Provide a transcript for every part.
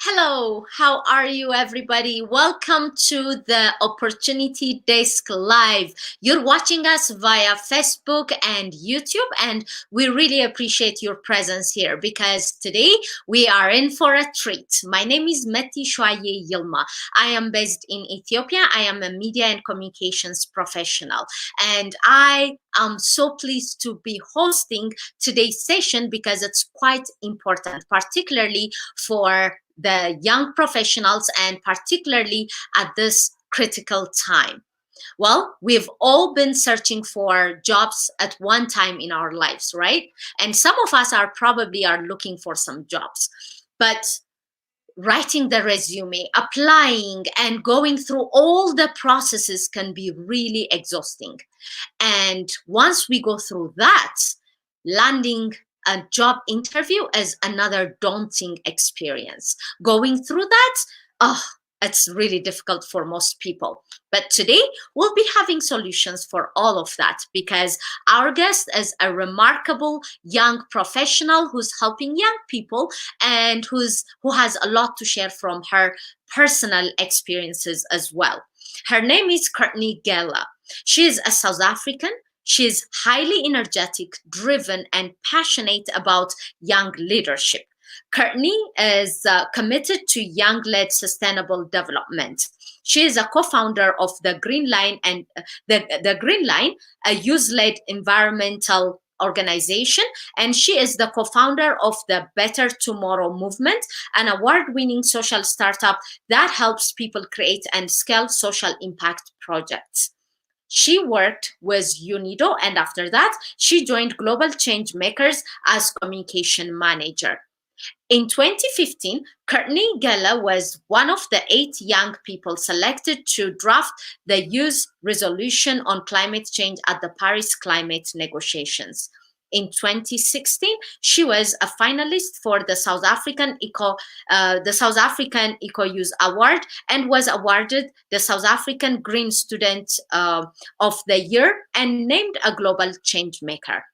Hello, how are you, everybody? Welcome to the Opportunity Desk Live. You're watching us via Facebook and YouTube, and we really appreciate your presence here because today we are in for a treat. My name is Meti Shwaye Yilma. I am based in Ethiopia. I am a media and communications professional, and I am so pleased to be hosting today's session because it's quite important, particularly for the young professionals and particularly at this critical time. Well, we've all been searching for jobs at one time in our lives, right? And some of us are looking for some jobs. But writing the resume, applying, and going through all the processes can be really exhausting. And once we go through that, landing a job interview is another daunting experience. Going through that, oh, it's really difficult for most people. But today, we'll be having solutions for all of that because our guest is a remarkable young professional who's helping young people and who has a lot to share from her personal experiences as well. Her name is Courtney Gehle. She is a South African. She is highly energetic, driven, and passionate about young leadership. Courtney is committed to young-led sustainable development. She is a co-founder of the Green Line and the Green Line, a youth-led environmental organization, and she is the co-founder of the Better Tomorrow movement, an award-winning social startup that helps people create and scale social impact projects. She worked with UNIDO, and after that, she joined Global Change Makers as communication manager. In 2015, Courtney Gehle was one of the 8 young people selected to draft the youth resolution on climate change at the Paris climate negotiations. In 2016, she was a finalist for the South African Eco Youth Award and was awarded the South African Green Student of the Year and named a global change maker.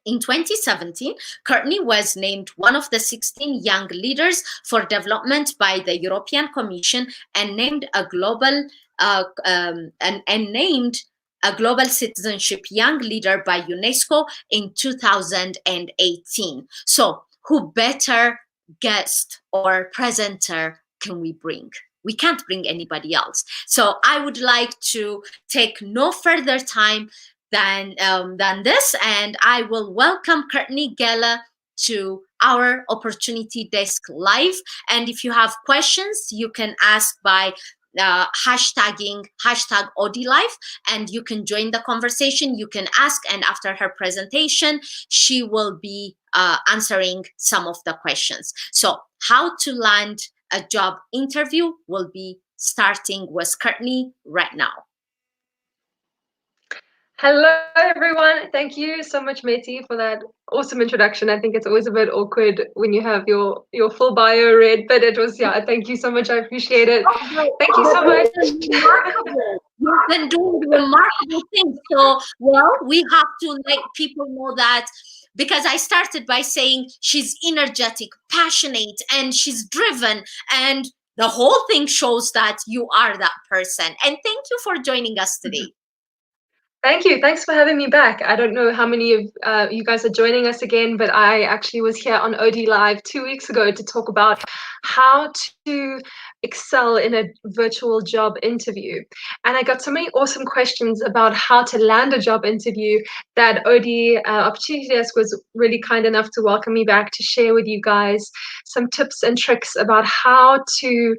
In 2017, Courtney was named one of the 16 young leaders for development by the European Commission and named a global citizenship young leader by UNESCO in 2018. So, who better guest or presenter can we bring? We can't bring anybody else. So, I would like to take no further time than this, and I will welcome Courtney Gehle to our Opportunity Desk Live. And if you have questions, you can ask by hashtagging #ODLive, and you can join the conversation. You can ask, and after her presentation, she will be answering some of the questions. So, how to land a job interview will be starting with Courtney right now. Hello, everyone. Thank you so much, Meti, for that awesome introduction. I think it's always a bit awkward when you have your full bio read, but it was, yeah, thank you so much. I appreciate it. Thank you so much. You've been doing remarkable things. So, well, we have to let people know that because I started by saying she's energetic, passionate, and she's driven, and the whole thing shows that you are that person. And thank you for joining us today. Thank you. Thanks for having me back. I don't know how many of you guys are joining us again, but I actually was here on OD Live 2 weeks ago to talk about how to excel in a virtual job interview. And I got so many awesome questions about how to land a job interview that OD Opportunity Desk was really kind enough to welcome me back to share with you guys some tips and tricks about how to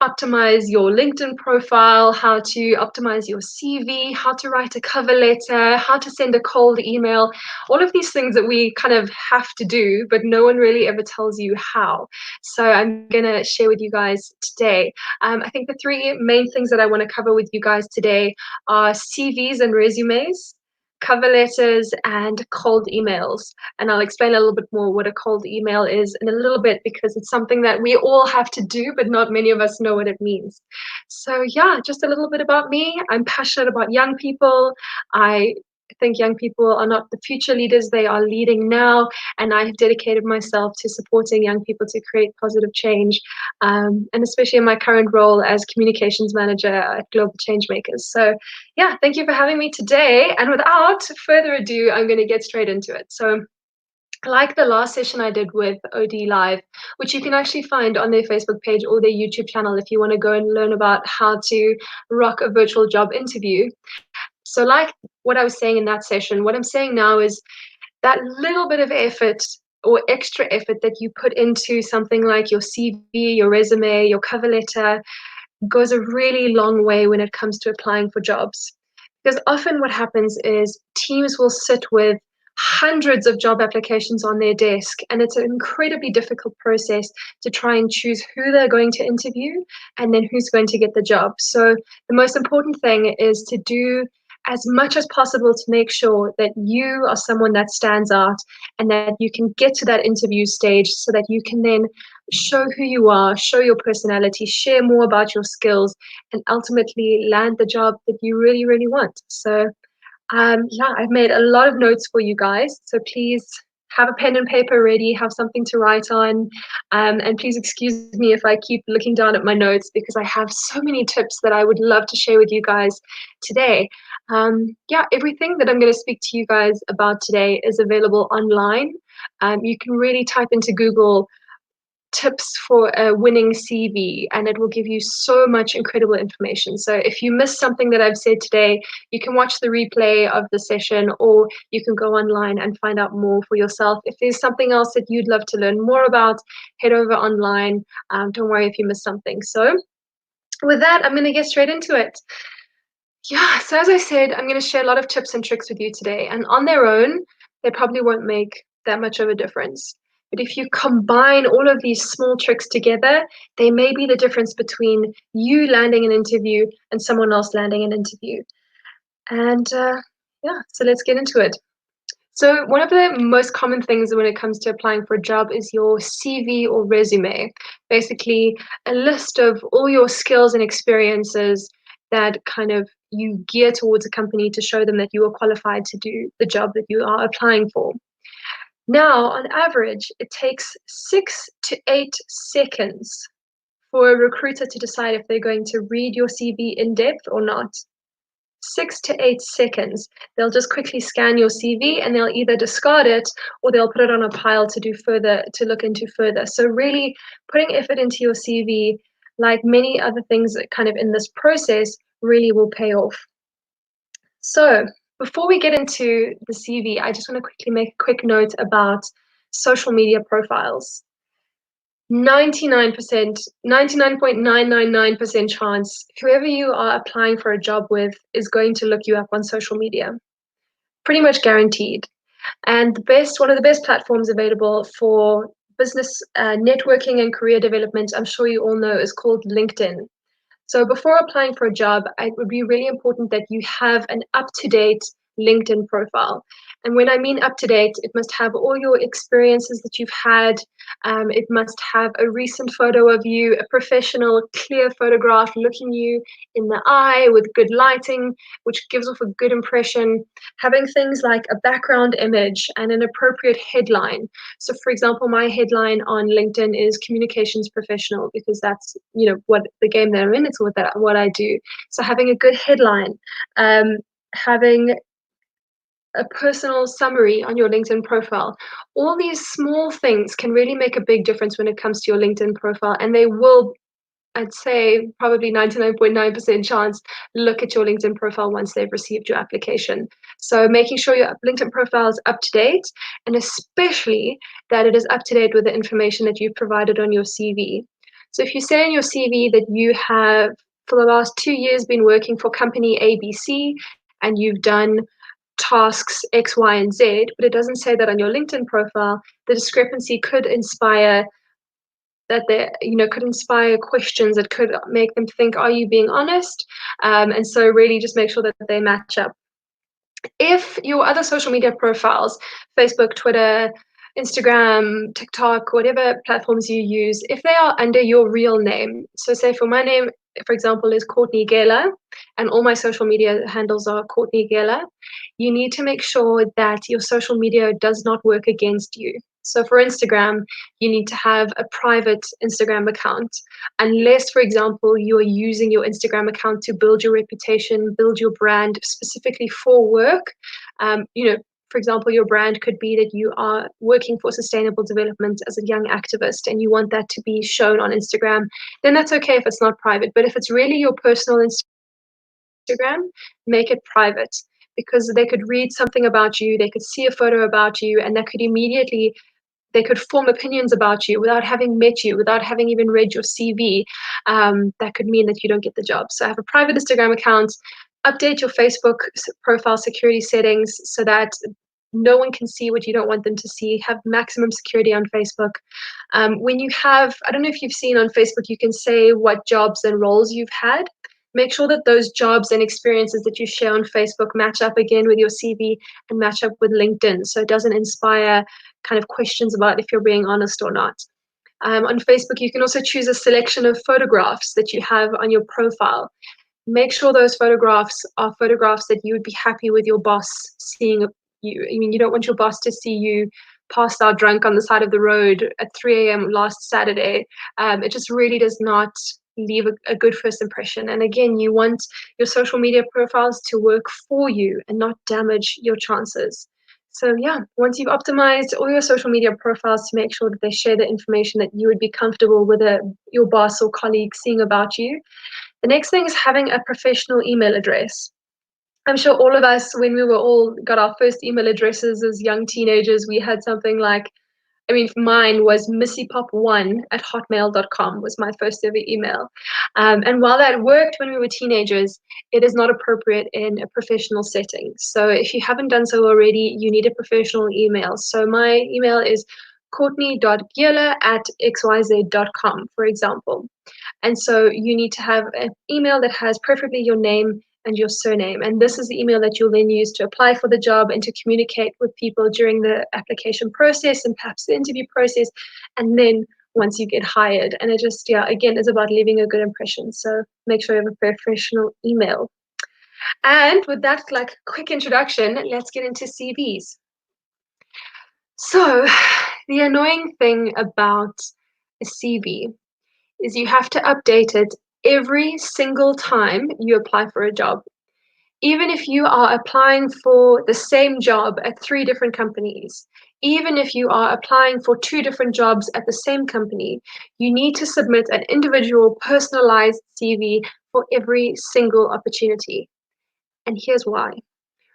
optimize your LinkedIn profile, how to optimize your CV, how to write a cover letter, how to send a cold email, all of these things that we kind of have to do, but no one really ever tells you how. So I'm going to share with you guys today. I think the 3 main things that I want to cover with you guys today are CVs and resumes, cover letters, and cold emails. And I'll explain a little bit more what a cold email is in a little bit because it's something that we all have to do, but not many of us know what it means. So yeah, just a little bit about me. I'm passionate about young people. I think young people are not the future leaders, they are leading now. And I have dedicated myself to supporting young people to create positive change, and especially in my current role as communications manager at Global Changemakers. So, yeah, thank you for having me today. And without further ado, I'm going to get straight into it. So, like the last session I did with OD Live, which you can actually find on their Facebook page or their YouTube channel if you want to go and learn about how to rock a virtual job interview. So, like what I was saying in that session, what I'm saying now is that little bit of effort or extra effort that you put into something like your CV, your resume, your cover letter goes a really long way when it comes to applying for jobs. Because often what happens is teams will sit with hundreds of job applications on their desk, and it's an incredibly difficult process to try and choose who they're going to interview and then who's going to get the job. So the most important thing is to do as much as possible to make sure that you are someone that stands out and that you can get to that interview stage so that you can then show who you are, show your personality, share more about your skills, and ultimately land the job that you really, really want. So, yeah, I've made a lot of notes for you guys. So please have a pen and paper ready, have something to write on. And please excuse me if I keep looking down at my notes because I have so many tips that I would love to share with you guys today. Yeah, everything that I'm going to speak to you guys about today is available online. You can really type into Google tips for a winning CV, and it will give you so much incredible information. So if you missed something that I've said today, you can watch the replay of the session, or you can go online and find out more for yourself. If there's something else that you'd love to learn more about, head over online. Don't worry if you missed something. So with that, I'm going to get straight into it. Yeah, so as I said, I'm going to share a lot of tips and tricks with you today, and on their own, they probably won't make that much of a difference. But if you combine all of these small tricks together, they may be the difference between you landing an interview and someone else landing an interview. And yeah, so let's get into it. So one of the most common things when it comes to applying for a job is your CV or resume. Basically, a list of all your skills and experiences that kind of you gear towards a company to show them that you are qualified to do the job that you are applying for. Now, on average, it takes 6 to 8 seconds for a recruiter to decide if they're going to read your CV in depth or not. 6 to 8 seconds. They'll just quickly scan your CV and they'll either discard it or they'll put it on a pile to do further, to look into further. So really putting effort into your CV, like many other things that kind of in this process, really will pay off. So before we get into the CV, I just want to quickly make a quick note about social media profiles. 99%, 99.999% chance whoever you are applying for a job with is going to look you up on social media. Pretty much guaranteed. And one of the best platforms available for business networking and career development, I'm sure you all know, is called LinkedIn. So before applying for a job, it would be really important that you have an up-to-date LinkedIn profile. And when I mean up-to-date, it must have all your experiences that you've had. It must have a recent photo of you, a professional, clear photograph looking you in the eye with good lighting, which gives off a good impression. Having things like a background image and an appropriate headline. So for example, my headline on LinkedIn is communications professional because that's, what the game they're in. It's what I do. So having a good headline, having a personal summary on your LinkedIn profile. All these small things can really make a big difference when it comes to your LinkedIn profile, and they will, I'd say, probably 99.9% chance look at your LinkedIn profile once they've received your application. So making sure your LinkedIn profile is up to date, and especially that it is up to date with the information that you've provided on your CV. So if you say in your CV that you have, for the last 2 years, been working for company ABC, and you've done tasks X, Y, and Z, but it doesn't say that on your LinkedIn profile, the discrepancy could inspire questions that could make them think, are you being honest? And so really just make sure that they match up. If your other social media profiles, Facebook, Twitter, Instagram, TikTok, whatever platforms you use, if they are under your real name, so say for my name, for example, is Courtney Gehle, and all my social media handles are Courtney Gehle, you need to make sure that your social media does not work against you. So for Instagram, you need to have a private Instagram account, unless, for example, you are using your Instagram account to build your reputation, build your brand specifically for work. For example, your brand could be that you are working for sustainable development as a young activist and you want that to be shown on Instagram, then that's okay if it's not private. But if it's really your personal Instagram, make it private, because they could read something about you, they could see a photo about you, and that could immediately, they could form opinions about you without having met you, without having even read your CV. That could mean that you don't get the job. So have a private Instagram account, update your Facebook profile security settings so that no one can see what you don't want them to see. Have maximum security on Facebook. When you have, I don't know if you've seen on Facebook, you can say what jobs and roles you've had. Make sure that those jobs and experiences that you share on Facebook match up again with your CV and match up with LinkedIn, so it doesn't inspire kind of questions about if you're being honest or not. On Facebook, you can also choose a selection of photographs that you have on your profile. Make sure those photographs are photographs that you would be happy with your boss seeing you. I mean, you don't want your boss to see you passed out drunk on the side of the road at 3 a.m. last Saturday. It just really does not leave a good first impression. And again, you want your social media profiles to work for you and not damage your chances. So yeah, once you've optimized all your social media profiles to make sure that they share the information that you would be comfortable with your boss or colleague seeing about you, the next thing is having a professional email address. I'm sure all of us, when we were all got our first email addresses as young teenagers, we had something like, I mean, mine was missypop1@hotmail.com was my first ever email. And while that worked when we were teenagers, it is not appropriate in a professional setting. So if you haven't done so already, you need a professional email. So my email is courtney.gehle@xyz.com, for example. And so you need to have an email that has preferably your name and your surname. And this is the email that you'll then use to apply for the job and to communicate with people during the application process and perhaps the interview process. And then once you get hired. And it just, yeah, again, is about leaving a good impression. So make sure you have a professional email. And with that, like, quick introduction, let's get into CVs. So the annoying thing about a CV is you have to update it every single time you apply for a job. Even if you are applying for the same job at 3 different companies, even if you are applying for 2 different jobs at the same company, you need to submit an individual personalized CV for every single opportunity. And here's why.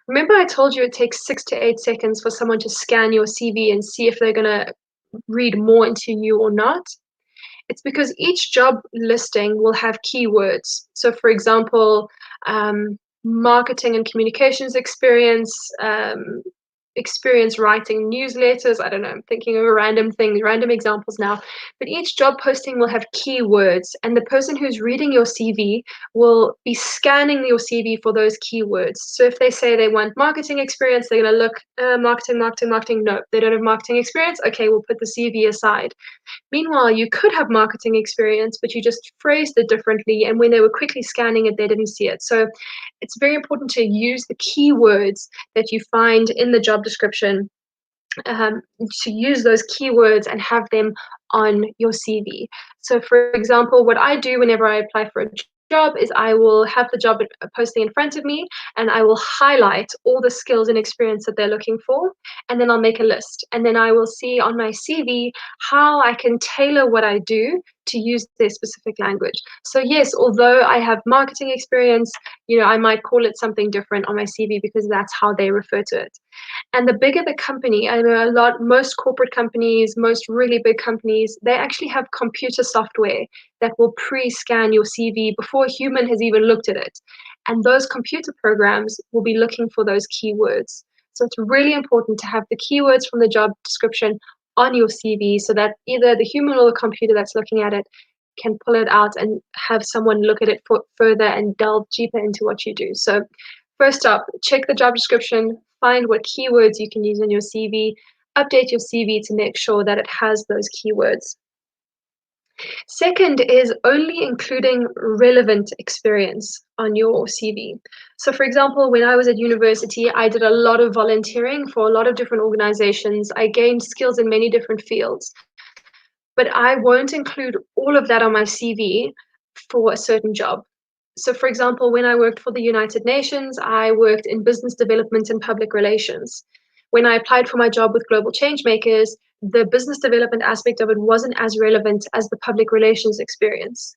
Remember I told you it takes 6 to 8 seconds for someone to scan your CV and see if they're going to read more into you or not? It's because each job listing will have keywords. So, for example, marketing and communications experience, experience writing newsletters. I don't know, I'm thinking of random things, random examples now. But each job posting will have keywords, and the person who's reading your CV will be scanning your CV for those keywords. So if they say they want marketing experience, they're going to look, marketing, marketing, marketing. No, they don't have marketing experience. Okay, we'll put the CV aside. Meanwhile, you could have marketing experience, but you just phrased it differently. And when they were quickly scanning it, they didn't see it. So it's very important to use the keywords that you find in the job description, to use those keywords and have them on your CV. So, for example, what I do whenever I apply for a job is I will have the job posting in front of me and I will highlight all the skills and experience that they're looking for, and then I'll make a list, and then I will see on my CV how I can tailor what I do to use their specific language. So yes, although I have marketing experience, I might call it something different on my CV because that's how they refer to it. And the bigger the company, I know most corporate companies, most really big companies, they actually have computer software that will pre-scan your CV before a human has even looked at it. And those computer programs will be looking for those keywords. So it's really important to have the keywords from the job description on your CV so that either the human or the computer that's looking at it can pull it out and have someone look at it further and delve deeper into what you do. So first up, check the job description, find what keywords you can use in your CV, update your CV to make sure that it has those keywords. Second is only including relevant experience on your CV. So, for example, when I was at university, I did a lot of volunteering for a lot of different organizations. I gained skills in many different fields, but I won't include all of that on my CV for a certain job. So, for example, when I worked for the United Nations, I worked in business development and public relations. When I applied for my job with Global Changemakers, the business development aspect of it wasn't as relevant as the public relations experience.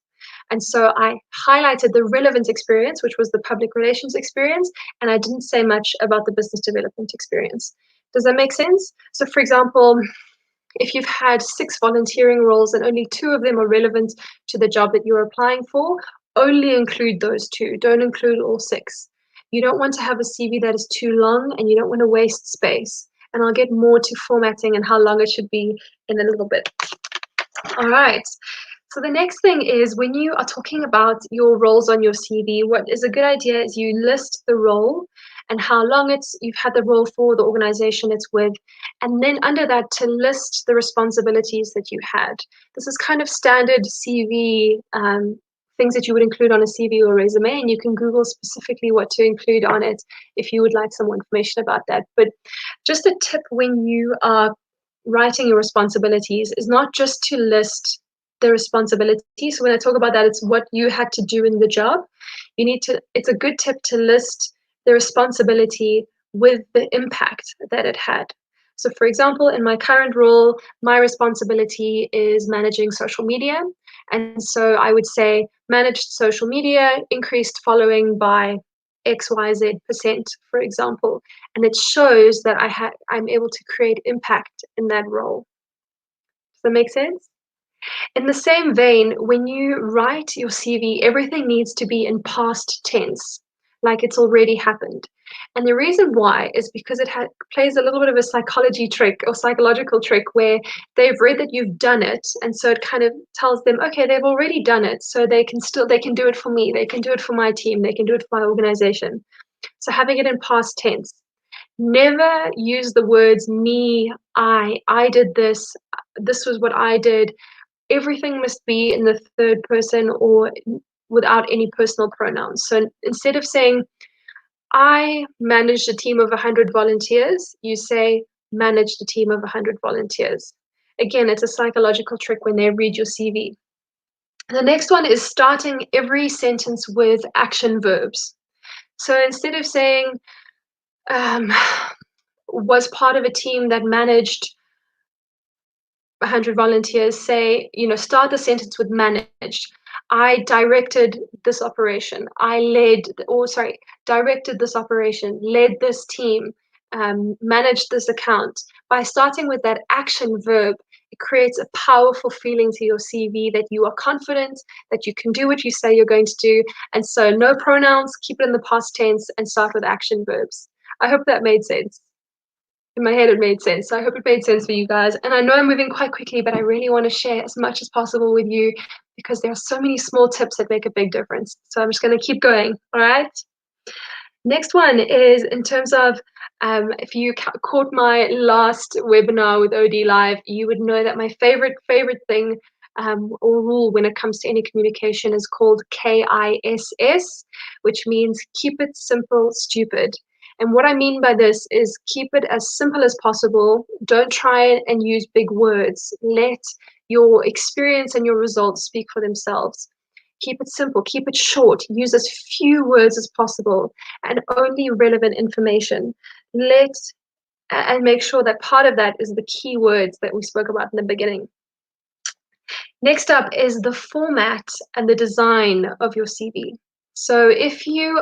And so I highlighted the relevant experience, which was the public relations experience, and I didn't say much about the business development experience. Does that make sense? So, for example, if you've had 6 volunteering roles and only 2 of them are relevant to the job that you're applying for, only include those 2. Don't include all 6. You don't want to have a CV that is too long, and you don't want to waste space. And I'll get more to formatting and how long it should be in a little bit. All right. So the next thing is, when you are talking about your roles on your CV, what is a good idea is you list the role and how long you've had the role for, the organization it's with, and then under that to list the responsibilities that you had. This is kind of standard CV things that you would include on a CV or resume, and you can Google specifically what to include on it if you would like some more information about that. But just a tip when you are writing your responsibilities is not just to list the responsibility. So when I talk about that, it's what you had to do in the job. It's a good tip to list the responsibility with the impact that it had. So for example, in my current role, my responsibility is managing social media. And so I would say managed social media, increased following by XYZ%, for example. And it shows that I'm able to create impact in that role. Does that make sense? In the same vein, when you write your CV, everything needs to be in past tense, like it's already happened. And the reason why is because it plays a little bit of a psychology trick or psychological trick where they've read that you've done it, and so it kind of tells them, okay, they've already done it, so they can do it for me, they can do it for my team, they can do it for my organization. So having it in past tense. Never use the words me, I did this was what I did. Everything must be in the third person or without any personal pronouns. So instead of saying, I managed a team of 100 volunteers, you say, managed a team of 100 volunteers. Again, it's a psychological trick when they read your CV. The next one is starting every sentence with action verbs. So instead of saying, um, was part of a team that managed 100 volunteers, say, start the sentence with managed. I directed this operation. Directed this operation, led this team, managed this account. By starting with that action verb, it creates a powerful feeling to your CV that you are confident, that you can do what you say you're going to do. And so no pronouns, keep it in the past tense and start with action verbs. I hope that made sense. In my head, it made sense. So I hope it made sense for you guys. And I know I'm moving quite quickly, but I really want to share as much as possible with you because there are so many small tips that make a big difference. So I'm just going to keep going. All right. Next one is in terms of if you caught my last webinar with OD Live, you would know that my favorite thing or rule when it comes to any communication is called KISS, which means keep it simple, stupid. And what I mean by this is keep it as simple as possible. Don't try and use big words. Let your experience and your results speak for themselves. Keep it simple, keep it short, use as few words as possible and only relevant information. And make sure that part of that is the key words that we spoke about in the beginning. Next up is the format and the design of your CV. So if you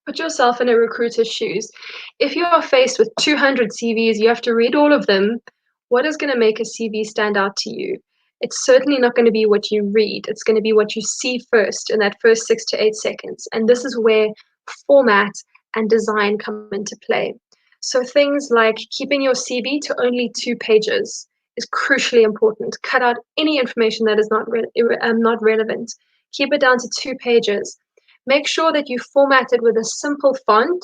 put yourself in a recruiter's shoes, if you are faced with 200 CVs, you have to read all of them. What is going to make a CV stand out to you? It's certainly not going to be what you read. It's going to be what you see first in that first 6 to 8 seconds. And this is where format and design come into play. So things like keeping your CV to only 2 pages is crucially important. Cut out any information that is not relevant. Keep it down to 2 pages. Make sure that you format it with a simple font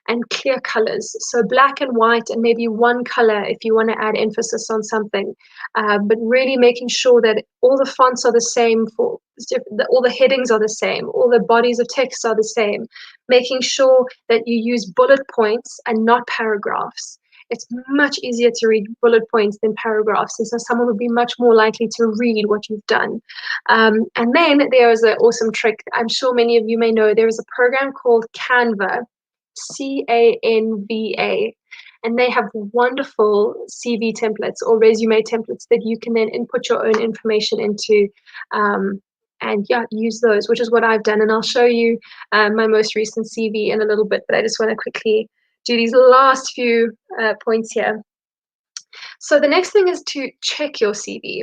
and clear colors. So black and white, and maybe one color if you want to add emphasis on something. But really making sure that all the fonts are the same for all the headings are the same, all the bodies of text are the same. Making sure that you use bullet points and not paragraphs. It's much easier to read bullet points than paragraphs, and so someone would be much more likely to read what you've done. And then there is an awesome trick. I'm sure many of you may know. There is a program called Canva, Canva, and they have wonderful CV templates or resume templates that you can then input your own information into. And yeah, use those, which is what I've done. And I'll show you my most recent CV in a little bit, but I just want to quickly do these last few points here. So the next thing is to check your CV.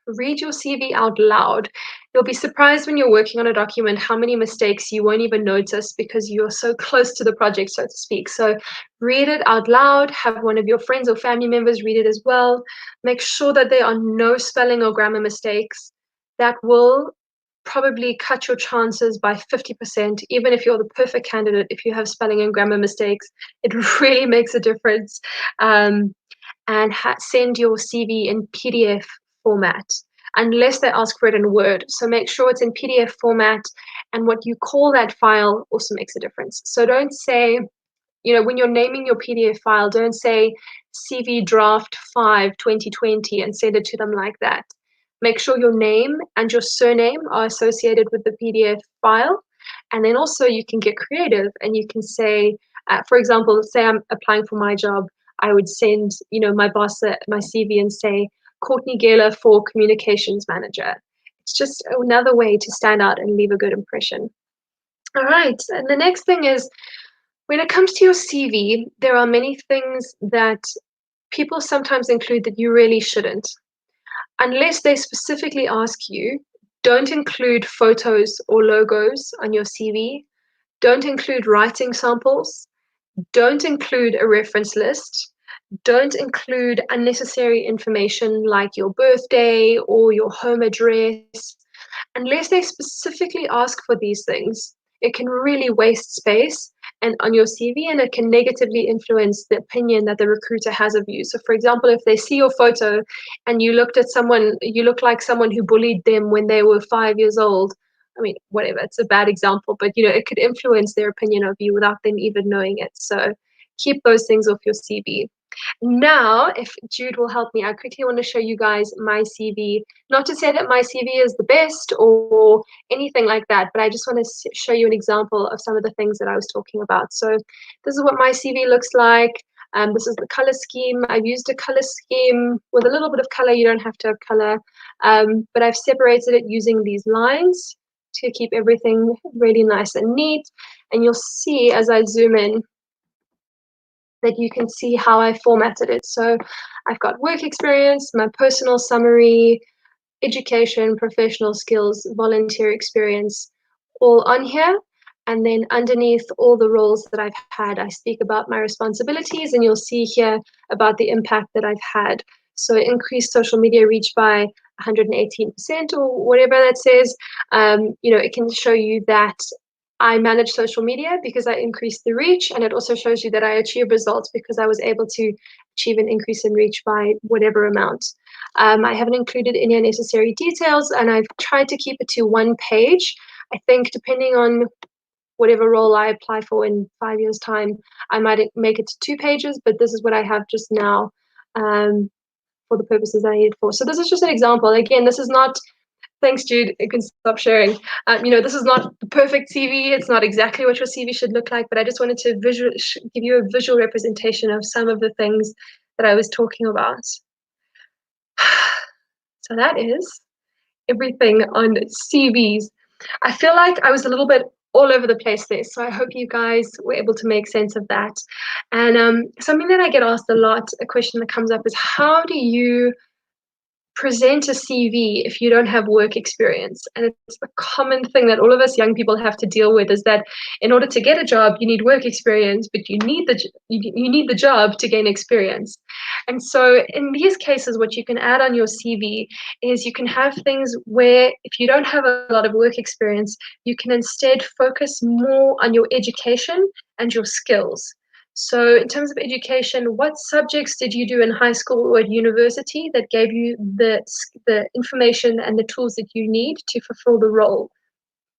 Read your CV out loud. You'll be surprised when you're working on a document how many mistakes you won't even notice because you're so close to the project, so to speak. So read it out loud. Have one of your friends or family members read it as well. Make sure that there are no spelling or grammar mistakes. That will probably cut your chances by 50%, even if you're the perfect candidate. If you have spelling and grammar mistakes, it really makes a difference. And send your CV in PDF format, unless they ask for it in Word. So make sure it's in PDF format, and what you call that file also makes a difference. So don't say, when you're naming your PDF file, don't say CV draft 5 2020 and send it to them like that. Make sure your name and your surname are associated with the PDF file. And then also you can get creative and you can say, for example, say I'm applying for my job, I would send, my boss my CV and say, Courtney Gehle for communications manager. It's just another way to stand out and leave a good impression. All right. And the next thing is, when it comes to your CV, there are many things that people sometimes include that you really shouldn't. Unless they specifically ask you, don't include photos or logos on your CV. Don't include writing samples. Don't include a reference list. Don't include unnecessary information like your birthday or your home address. Unless they specifically ask for these things, it can really waste space and on your CV, and it can negatively influence the opinion that the recruiter has of you. So for example, if they see your photo and you look like someone who bullied them when they were 5 years old, I mean, whatever, it's a bad example, but it could influence their opinion of you without them even knowing it. So keep those things off your CV. Now, if Jude will help me, I quickly want to show you guys my CV. Not to say that my CV is the best or anything like that, but I just want to show you an example of some of the things that I was talking about. So this is what my CV looks like. This is the color scheme. I've used a color scheme with a little bit of color. You don't have to have color, but I've separated it using these lines to keep everything really nice and neat. And you'll see as I zoom in, that you can see how I formatted it. So I've got work experience, my personal summary, education, professional skills, volunteer experience, all on here. And then underneath all the roles that I've had, I speak about my responsibilities, and you'll see here about the impact that I've had. So increased social media reach by 118% or whatever that says. It can show you that I manage social media because I increased the reach, and it also shows you that I achieved results because I was able to achieve an increase in reach by whatever amount. I haven't included any unnecessary details, and I've tried to keep it to 1 page. I think depending on whatever role I apply for in 5 years' time, I might make it to 2 pages, but this is what I have just now for the purposes I need it for. So this is just an example. Again, this is not, thanks, Jude, you can stop sharing. This is not the perfect CV. It's not exactly what your CV should look like, but I just wanted to give you a visual representation of some of the things that I was talking about. So that is everything on CVs. I feel like I was a little bit all over the place there, so I hope you guys were able to make sense of that. And something that I get asked a lot, a question that comes up, is how do you present a CV if you don't have work experience? And it's a common thing that all of us young people have to deal with, is that in order to get a job, you need work experience, but you need the job to gain experience. And so in these cases, what you can add on your CV is you can have things where if you don't have a lot of work experience, you can instead focus more on your education and your skills. So in terms of education, what subjects did you do in high school or at university that gave you the information and the tools that you need to fulfill the role?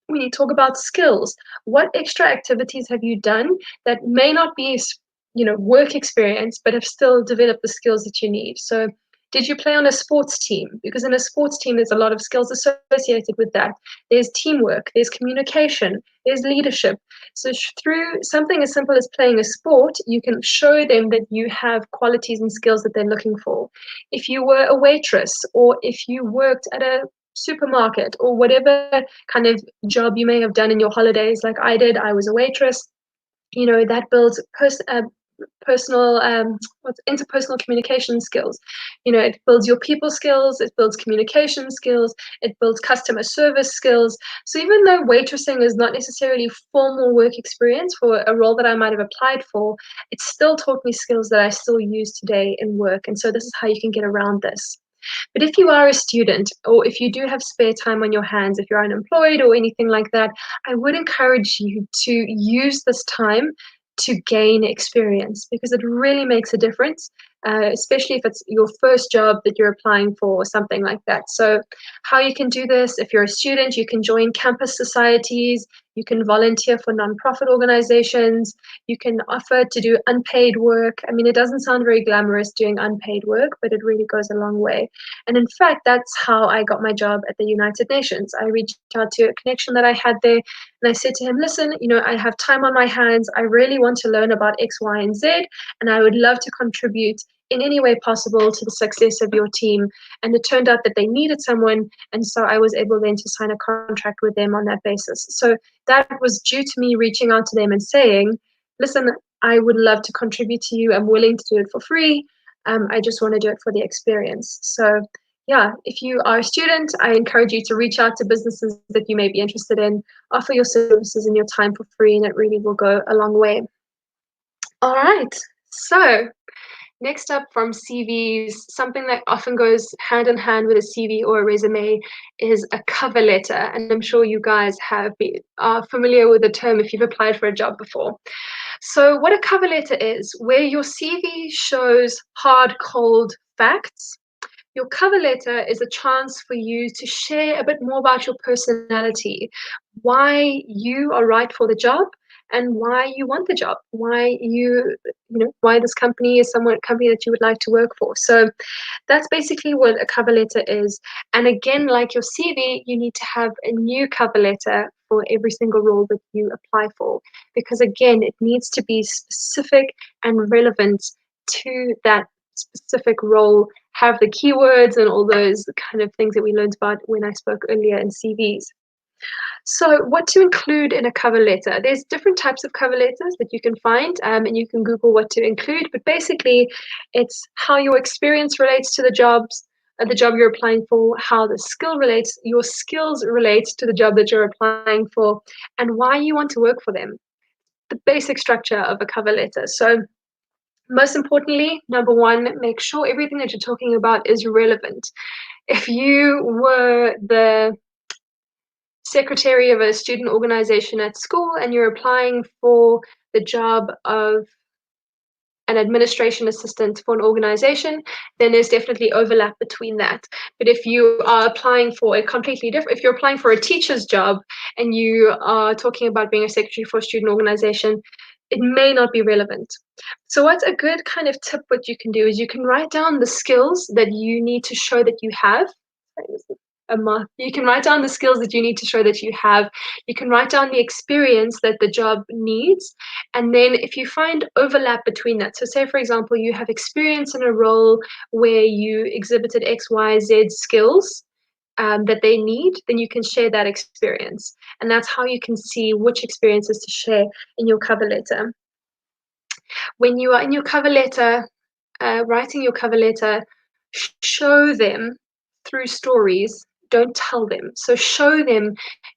When you talk about skills, what extra activities have you done that may not be, work experience, but have still developed the skills that you need? So, did you play on a sports team? Because in a sports team, there's a lot of skills associated with that. There's teamwork, there's communication, there's leadership. So, through something as simple as playing a sport, you can show them that you have qualities and skills that they're looking for. If you were a waitress, or if you worked at a supermarket, or whatever kind of job you may have done in your holidays, like I did, I was a waitress. That builds personal what's interpersonal communication skills. It builds your people skills, it builds communication skills, it builds customer service skills. So even though waitressing is not necessarily formal work experience for a role that I might have applied for, it still taught me skills that I still use today in work. And so this is how you can get around this. But if you are a student, or if you do have spare time on your hands, if you're unemployed or anything like that, I would encourage you to use this time to gain experience, because it really makes a difference, especially if it's your first job that you're applying for or something like that. So, how you can do this: if you're a student, you can join campus societies, you can volunteer for nonprofit organizations, you can offer to do unpaid work. I mean, it doesn't sound very glamorous doing unpaid work, but it really goes a long way. And in fact, that's how I got my job at the United Nations. I reached out to a connection that I had there, and I said to him, listen, I have time on my hands. I really want to learn about X, Y, and Z, and I would love to contribute in any way possible to the success of your team. And it turned out that they needed someone, and so I was able then to sign a contract with them on that basis. So that was due to me reaching out to them and saying, listen, I would love to contribute to you. I'm willing to do it for free. I just want to do it for the experience. So yeah, if you are a student, I encourage you to reach out to businesses that you may be interested in, offer your services and your time for free, and it really will go a long way. All right. So next up, from CVs, something that often goes hand in hand with a CV or a resume is a cover letter. And I'm sure you guys are familiar with the term if you've applied for a job before. So what a cover letter is, where your CV shows hard, cold facts, your cover letter is a chance for you to share a bit more about your personality, why you are right for the job, and why you want the job, why this company is a company that you would like to work for. So that's basically what a cover letter is. And again, like your CV, you need to have a new cover letter for every single role that you apply for, because again, it needs to be specific and relevant to that specific role, have the keywords and all those kind of things that we learned about when I spoke earlier in CVs. So what to include in a cover letter? There's different types of cover letters that you can find, and you can Google what to include. But basically, it's how your experience relates to the job you're applying for, how your skills relate to the job that you're applying for, and why you want to work for them. The basic structure of a cover letter. So most importantly, number one, make sure everything that you're talking about is relevant. If you were the secretary of a student organization at school and you're applying for the job of an administration assistant for an organization, then there's definitely overlap between that. But if you are applying for a completely different, if you're applying for a teacher's job and you are talking about being a secretary for a student organization, it may not be relevant. So what's a good kind of tip what you can do is you can write down the skills that you need to show that you have. You can write down the skills that you need to show that you have. You can write down the experience that the job needs. And then if you find overlap between that, so say, for example, you have experience in a role where you exhibited X, Y, Z skills that they need, then you can share that experience. And that's how you can see which experiences to share in your cover letter. When you are in your cover letter, writing your cover letter, show them through stories don't tell them. So show them,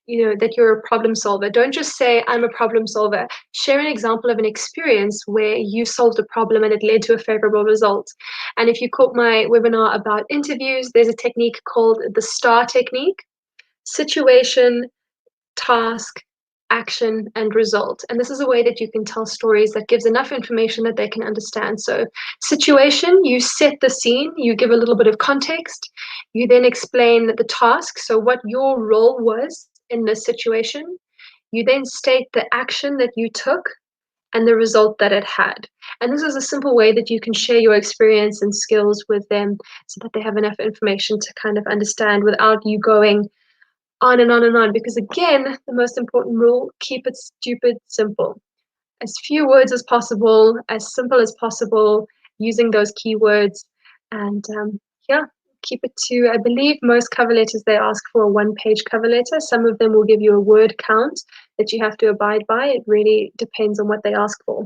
that you're a problem solver. Don't just say, I'm a problem solver. Share an example of an experience where you solved a problem and it led to a favorable result. And if you caught my webinar about interviews, there's a technique called the STAR technique: situation, task, action, and result. And this is a way that you can tell stories that gives enough information that they can understand. So, situation, you set the scene, you give a little bit of context, you then explain the task, so what your role was in this situation. You then state the action that you took and the result that it had. And this is a simple way that you can share your experience and skills with them so that they have enough information to kind of understand without you going on and on and on. Because again, the most important rule: keep it stupid simple. As few words as possible, as simple as possible, using those keywords. And yeah, keep it to, I believe most cover letters, they ask for a 1-page cover letter. Some of them will give you a word count that you have to abide by. It really depends on what they ask for.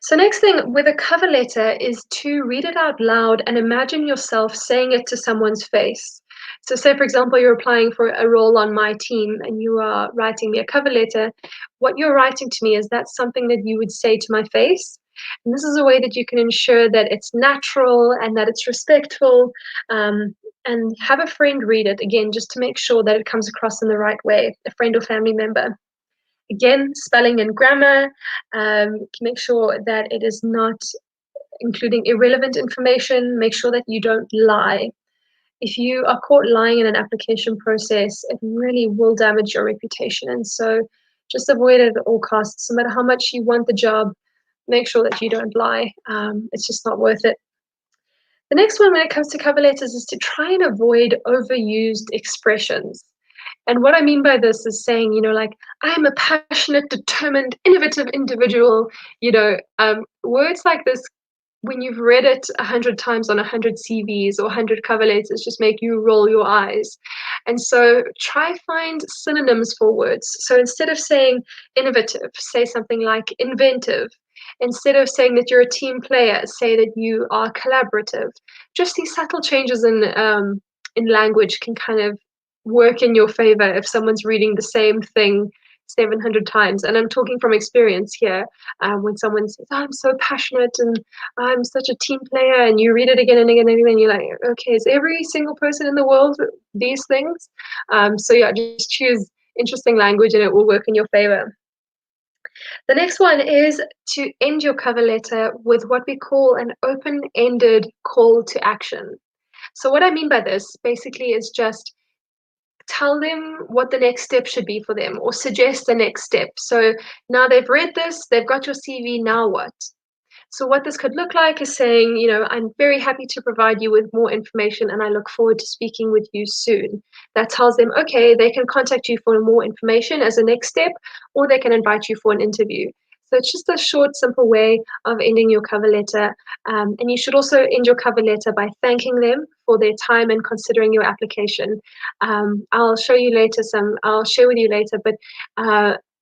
So next thing with a cover letter is to read it out loud and imagine yourself saying it to someone's face. So say, for example, you're applying for a role on my team and you are writing me a cover letter. What you're writing to me, is that something that you would say to my face? And this is a way that you can ensure that it's natural and that it's respectful. And have a friend read it, again, just to make sure that it comes across in the right way, a friend or family member. Again, spelling and grammar, make sure that it is not including irrelevant information. Make sure that you don't lie. If you are caught lying in an application process, it really will damage your reputation. And so just avoid it at all costs. No matter how much you want the job, make sure that you don't lie. It's just not worth it. The next one when it comes to cover letters is to try and avoid overused expressions. And what I mean by this is saying, like, I'm a passionate, determined, innovative individual. Words like this, when you've read it 100 times on 100 CVs or 100 cover letters, just make you roll your eyes. And so try find synonyms for words. So instead of saying innovative, say something like inventive. Instead of saying that you're a team player, say that you are collaborative. Just these subtle changes in language can kind of work in your favor if someone's reading the same thing 700 times. And I'm talking from experience here. When someone says, oh, I'm so passionate and I'm such a team player, and you read it again and again and again, you're like, okay, is every single person in the world these things? So yeah, just choose interesting language and it will work in your favor. The next one is to end your cover letter with what we call an open-ended call to action. So what I mean by this basically is just tell them what the next step should be for them, or suggest the next step. So now they've read this, they've got your CV, now what? So what this could look like is saying, I'm very happy to provide you with more information and I look forward to speaking with you soon. That tells them, okay, they can contact you for more information as a next step, or they can invite you for an interview. So it's just a short, simple way of ending your cover letter. And you should also end your cover letter by thanking them for their time and considering your application. I'll share with you later, but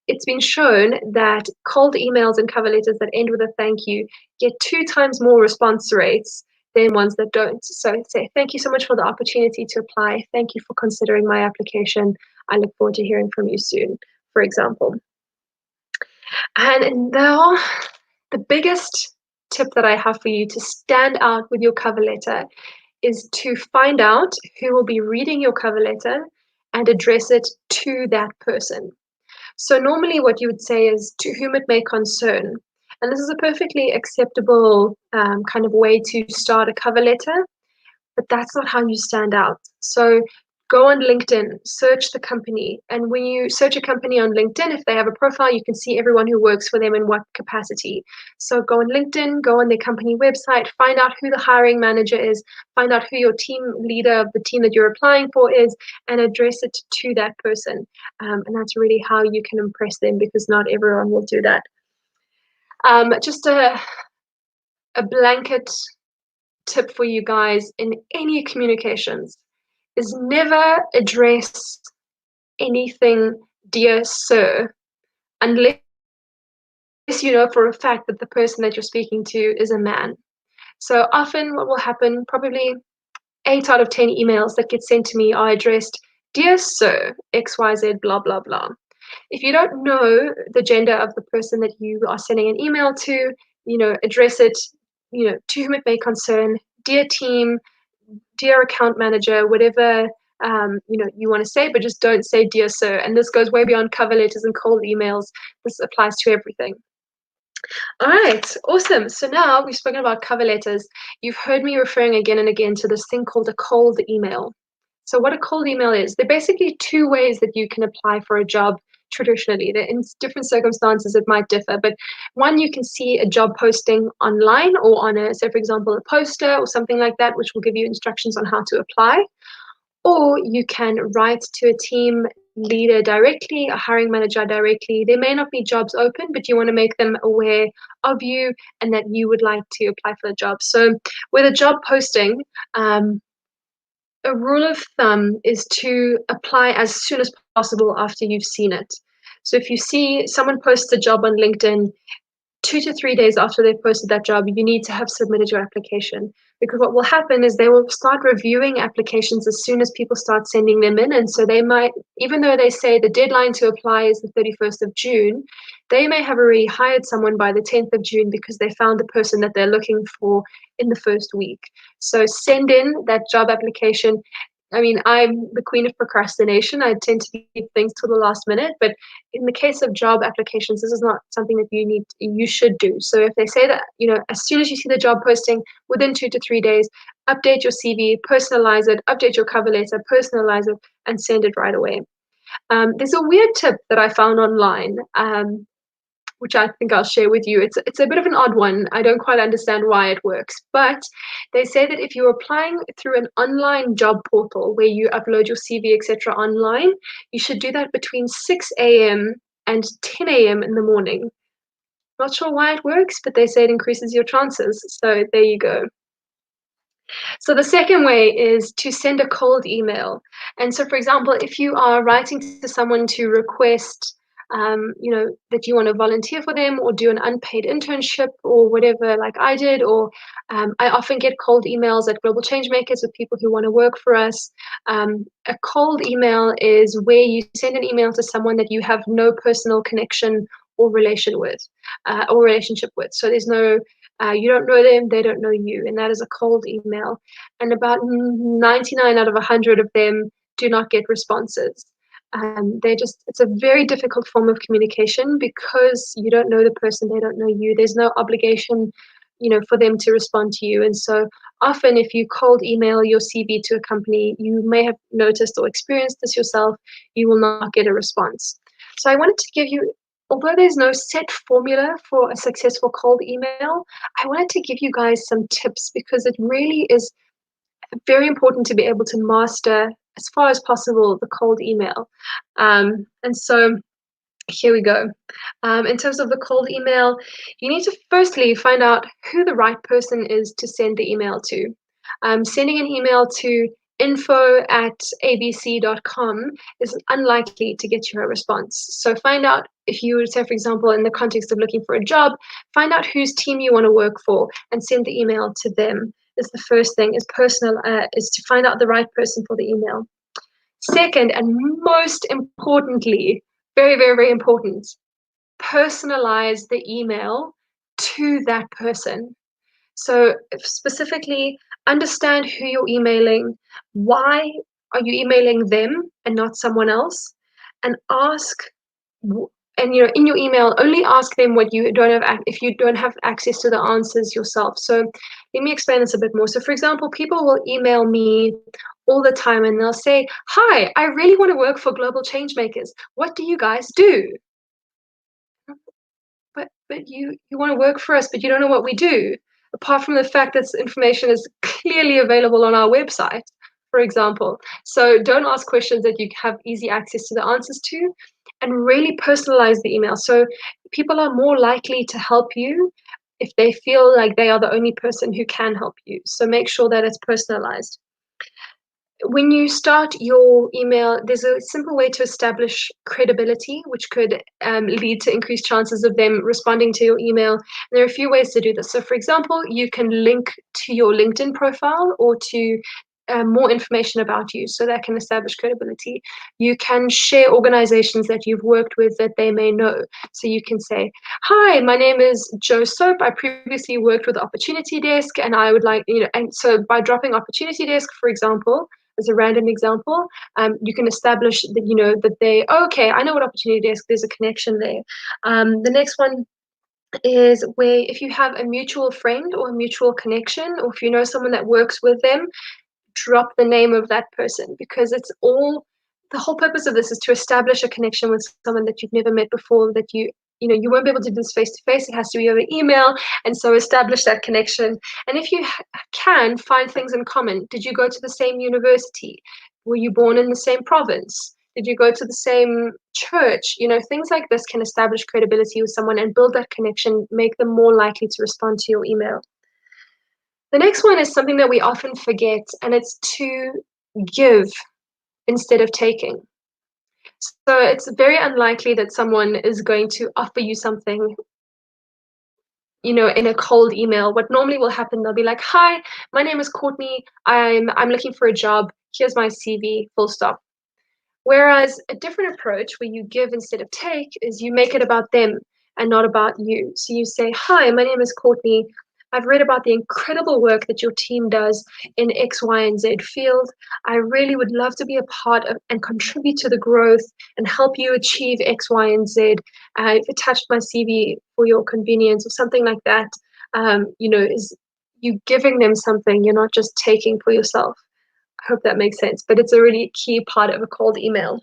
it's been shown that cold emails and cover letters that end with a thank you get 2 times more response rates than ones that don't. So say, thank you so much for the opportunity to apply. Thank you for considering my application. I look forward to hearing from you soon, for example. And now the biggest tip that I have for you to stand out with your cover letter is to find out who will be reading your cover letter and address it to that person. So normally what you would say is to whom it may concern. And this is a perfectly acceptable kind of way to start a cover letter, but that's not how you stand out. So go on LinkedIn, search the company. And when you search a company on LinkedIn, if they have a profile, you can see everyone who works for them in what capacity. So go on LinkedIn, go on their company website, find out who the hiring manager is, find out who your team leader of the team that you're applying for is, and address it to that person. And that's really how you can impress them, because not everyone will do that. Just a blanket tip for you guys in any communications is never address anything dear sir, unless you know for a fact that the person that you're speaking to is a man. So often what will happen, probably 8 out of 10 emails that get sent to me are addressed, "Dear Sir, XYZ, blah, blah, blah." If you don't know the gender of the person that you are sending an email to, address it, to whom it may concern, "Dear team," "Dear account manager," whatever you want to say, but just don't say "Dear Sir." And this goes way beyond cover letters and cold emails. This applies to everything. All right, awesome. So now we've spoken about cover letters. You've heard me referring again and again to this thing called a cold email. So what a cold email is, there are basically two ways that you can apply for a job traditionally. In different circumstances, it might differ, but one, you can see a job posting online or on say, for example, a poster or something like that, which will give you instructions on how to apply. Or you can write to a team leader directly, a hiring manager directly. There may not be jobs open, but you want to make them aware of you and that you would like to apply for the job. So with a job posting, a rule of thumb is to apply as soon as possible after you've seen it. So if you see someone posts a job on LinkedIn, 2 to 3 days after they've posted that job, you need to have submitted your application. Because what will happen is they will start reviewing applications as soon as people start sending them in. And so they might, even though they say the deadline to apply is the 31st of June, they may have already hired someone by the 10th of June because they found the person that they're looking for in the first week. So send in that job application. I mean, I'm the queen of procrastination. I tend to leave things till the last minute, but in the case of job applications, this is not something that you should do. So if they say that, as soon as you see the job posting, within 2 to 3 days, update your CV, personalize it, update your cover letter, personalize it, and send it right away. There's a weird tip that I found online, which I think I'll share with you. It's a bit of an odd one. I don't quite understand why it works, but they say that if you're applying through an online job portal where you upload your CV, etc., online, you should do that between 6 a.m. and 10 a.m. in the morning. Not sure why it works, but they say it increases your chances. So there you go. So the second way is to send a cold email. And so, for example, if you are writing to someone to request, that you want to volunteer for them or do an unpaid internship or whatever, like I did, or I often get cold emails at Global Changemakers with people who want to work for us. A cold email is where you send an email to someone that you have no personal connection or relationship with. So there's no you don't know them, they don't know you, and that is a cold email. And about 99 out of 100 of them do not get responses. It's a very difficult form of communication because you don't know the person, they don't know you. There's no obligation, for them to respond to you. And so often, if you cold email your CV to a company, you may have noticed or experienced this yourself, you will not get a response. So I wanted to give you, although there's no set formula for a successful cold email, I wanted to give you guys some tips because it really is very important to be able to master as far as possible the cold email. And so here we go. In terms of the cold email, you need to firstly find out who the right person is to send the email to. Sending an email to info@abc.com is unlikely to get you a response. So find out, if you would say, for example, in the context of looking for a job, find out whose team you want to work for and send the email to them. Is the first thing, is to find out the right person for the email. Second, and most importantly, very, very, very important, personalize the email to that person. So specifically, understand who you're emailing, why are you emailing them and not someone else, and ask, and in your email, only ask them what you don't have, if you don't have access to the answers yourself. So let me explain this a bit more. So for example, people will email me all the time and they'll say, "Hi, I really want to work for Global Changemakers. What do you guys do?" But you want to work for us, but you don't know what we do, apart from the fact that this information is clearly available on our website, for example. So don't ask questions that you have easy access to the answers to, and really personalize the email. So people are more likely to help you if they feel like they are the only person who can help you. So make sure that it's personalized. When you start your email, there's a simple way to establish credibility, which could lead to increased chances of them responding to your email. And there are a few ways to do this. So, for example, you can link to your LinkedIn profile or to more information about you, so that can establish credibility. You can share organizations that you've worked with that they may know. So you can say, "Hi, my name is Joe Soap. I previously worked with Opportunity Desk, and I would like, and so by dropping Opportunity Desk, for example, as a random example, you can establish that, that they, oh, okay, I know what Opportunity Desk, there's a connection there. The next one is where if you have a mutual friend or a mutual connection, or if you know someone that works with them, drop the name of that person, because it's all the whole purpose of this is to establish a connection with someone that you've never met before, that you won't be able to do this face to face. It has to be over email, and so establish that connection. And if you can find things in common, did you go to the same university? Were you born in the same province? Did you go to the same church? Things like this can establish credibility with someone and build that connection, make them more likely to respond to your email. The next one is something that we often forget, and it's to give instead of taking. So it's very unlikely that someone is going to offer you something, in a cold email. What normally will happen, they'll be like, "Hi, my name is Courtney. I'm looking for a job. Here's my CV, full stop." Whereas a different approach where you give instead of take is you make it about them and not about you. So you say, "Hi, my name is Courtney. I've read about the incredible work that your team does in X, Y, and Z field. I really would love to be a part of and contribute to the growth and help you achieve X, Y, and Z. I've attached my CV for your convenience," or something like that. Is you giving them something, you're not just taking for yourself. I hope that makes sense, but it's a really key part of a cold email.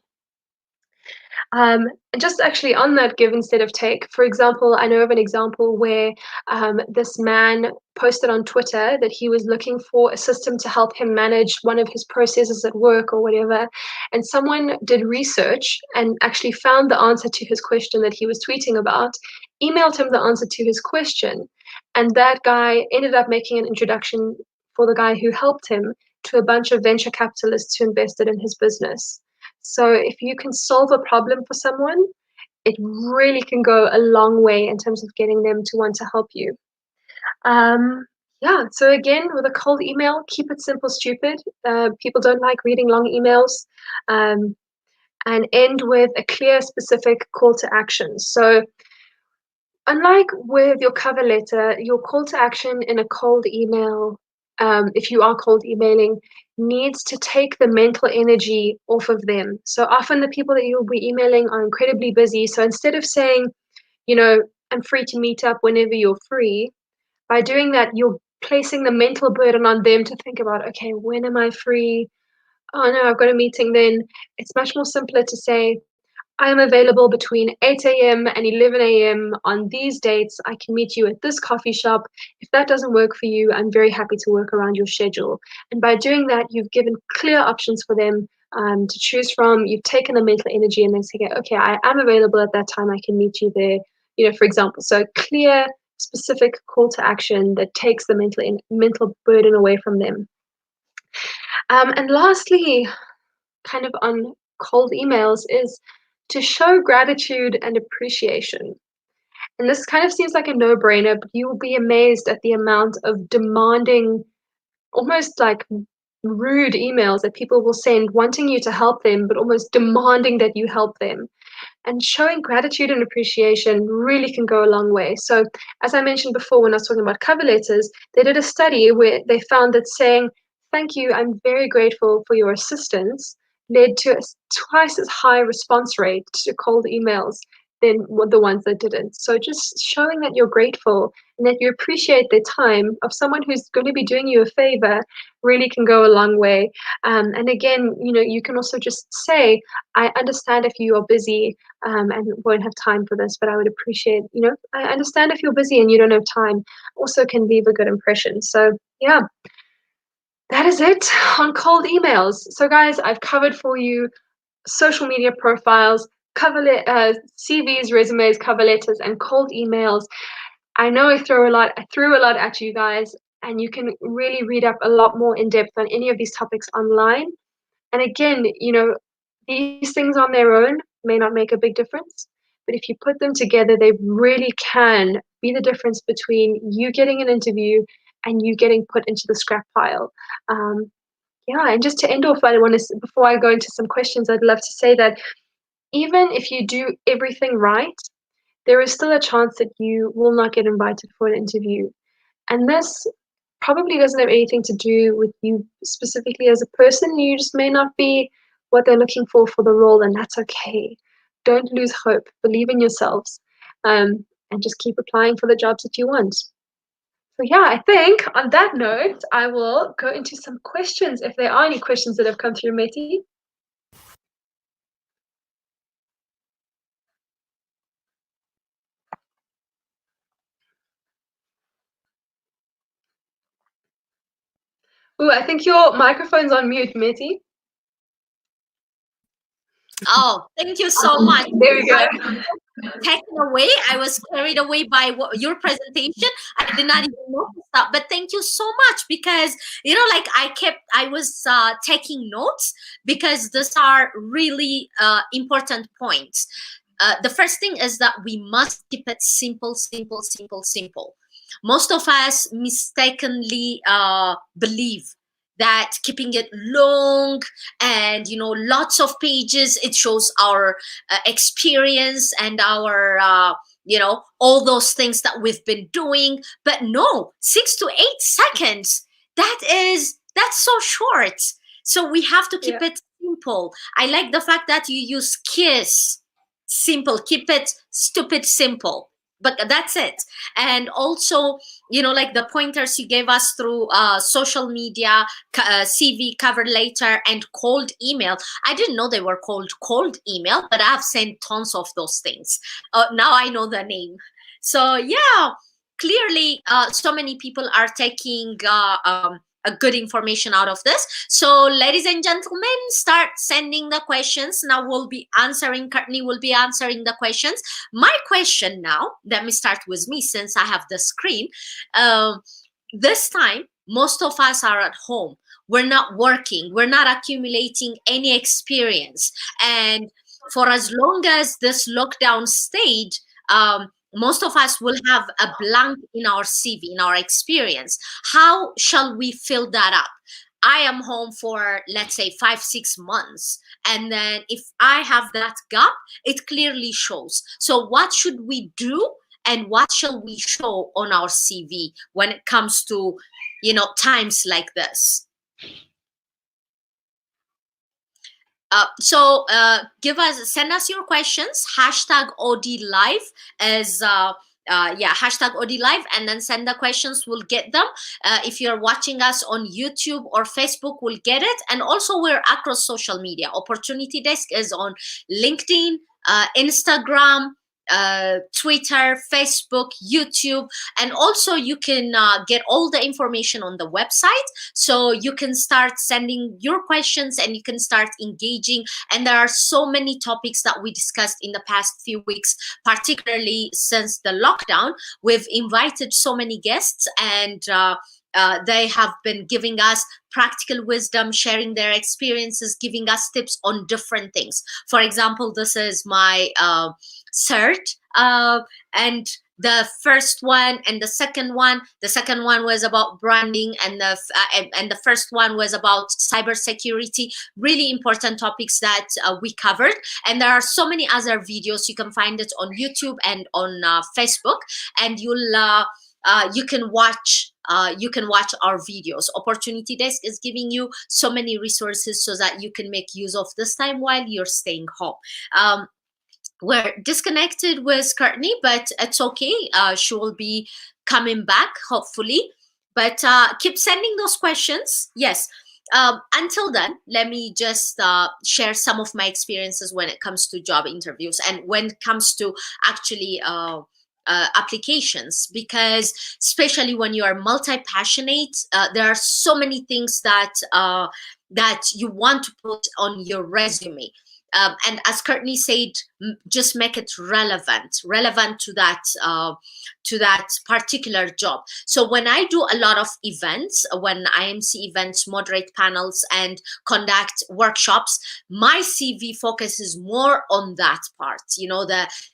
And just actually on that give instead of take, for example, I know of an example where this man posted on Twitter that he was looking for a system to help him manage one of his processes at work or whatever. And someone did research and actually found the answer to his question that he was tweeting about, emailed him the answer to his question. And that guy ended up making an introduction for the guy who helped him to a bunch of venture capitalists who invested in his business. So if you can solve a problem for someone, it really can go a long way in terms of getting them to want to help you. Yeah, so again, with a cold email, keep it simple, stupid. People don't like reading long emails. And end with a clear, specific call to action. So unlike with your cover letter, your call to action in a cold email, if you are cold emailing, needs to take the mental energy off of them. So often the people that you'll be emailing are incredibly busy. So instead of saying, "I'm free to meet up whenever you're free," by doing that, you're placing the mental burden on them to think about, "Okay, when am I free? Oh no, I've got a meeting then." It's much more simpler to say, "I am available between 8 a.m. and 11 a.m. on these dates. I can meet you at this coffee shop. If that doesn't work for you, I'm very happy to work around your schedule." And by doing that, you've given clear options for them to choose from. You've taken the mental energy and they say, "Okay, I am available at that time. I can meet you there," for example. So clear, specific call to action that takes the mental burden away from them. And lastly, kind of on cold emails, is to show gratitude and appreciation. And this kind of seems like a no-brainer, but you will be amazed at the amount of demanding, almost like rude emails that people will send wanting you to help them, but almost demanding that you help them. And showing gratitude and appreciation really can go a long way. So, as I mentioned before, when I was talking about cover letters, they did a study where they found that saying, "Thank you, I'm very grateful for your assistance," led to a twice as high response rate to cold emails than the ones that didn't. So, just showing that you're grateful and that you appreciate the time of someone who's going to be doing you a favor really can go a long way. And again, you can also just say, "I understand if you are busy and won't have time for this, but I would appreciate, I understand if you're busy and you don't have time," also can leave a good impression. So, yeah, that is it on cold emails. So, guys, I've covered for you social media profiles, CVs, resumes, cover letters, and cold emails. I know I threw a lot at you guys, and you can really read up a lot more in depth on any of these topics online. And again, these things on their own may not make a big difference, but if you put them together, they really can be the difference between you getting an interview and you getting put into the scrap pile. Um, Yeah, and just to end off, I want to, before I go into some questions, I'd love to say that even if you do everything right, there is still a chance that you will not get invited for an interview. And this probably doesn't have anything to do with you specifically as a person. You just may not be what they're looking for the role, and that's okay. Don't lose hope. Believe in yourselves, and just keep applying for the jobs that you want. So yeah, I think on that note, I will go into some questions if there are any questions that have come through, Meti. Ooh, I think your microphone's on mute, Meti. Oh, thank you so much. There we I go. taken away. I was carried away by your presentation. I did not even notice that. But thank you so much, because like I was taking notes, because these are really important points. The first thing is that we must keep it simple, simple, simple, simple. Most of us mistakenly believe that keeping it long and lots of pages, it shows our experience and our all those things that we've been doing. But no, 6 to 8 seconds, that's so short. So we have to keep Yeah. it simple. I like the fact that you use kiss. Simple, keep it stupid simple, but that's it. And also, like the pointers you gave us through social media, CV, cover letter, and cold email. I didn't know they were called cold email, but I've sent tons of those things. Now I know the name. So yeah, clearly so many people are taking a good information out of this. So ladies and gentlemen, start sending the questions. Now Courtney will be answering the questions. My question now, let me start with me, since I have the screen. This time, most of us are at home. We're not working. We're not accumulating any experience. And for as long as this lockdown stayed, most of us will have a blank in our CV, in our experience. How shall we fill that up? I am home for, let's say, 5, 6 months. And then if I have that gap, it clearly shows. So what should we do? And what shall we show on our CV when it comes to, times like this? Send us your questions. Hashtag OD Live is hashtag OD Live, and then send the questions. We'll get them. If you're watching us on YouTube or Facebook, we'll get it. And also, we're across social media. Opportunity Desk is on LinkedIn, Instagram, Twitter, Facebook, YouTube, and also you can get all the information on the website. So you can start sending your questions and you can start engaging. And there are so many topics that we discussed in the past few weeks, particularly since the lockdown. We've invited so many guests, and they have been giving us practical wisdom, sharing their experiences, giving us tips on different things. For example, this is my cert, and the first one and the second one. The second one was about branding, and the first one was about cybersecurity. Really important topics that we covered. And there are so many other videos. You can find it on YouTube and on Facebook, and you can watch our videos. Opportunity Desk is giving you so many resources so that you can make use of this time while you're staying home. We're disconnected with Courtney, but it's okay. She will be coming back, hopefully. But keep sending those questions. Yes. Until then, let me just share some of my experiences when it comes to job interviews and when it comes to actually applications, because especially when you are multi-passionate, there are so many things that you want to put on your resume. and as Courtney said, just make it relevant to that particular job. So when I do a lot of events, when I MC events, moderate panels, and conduct workshops, my CV focuses more on that part.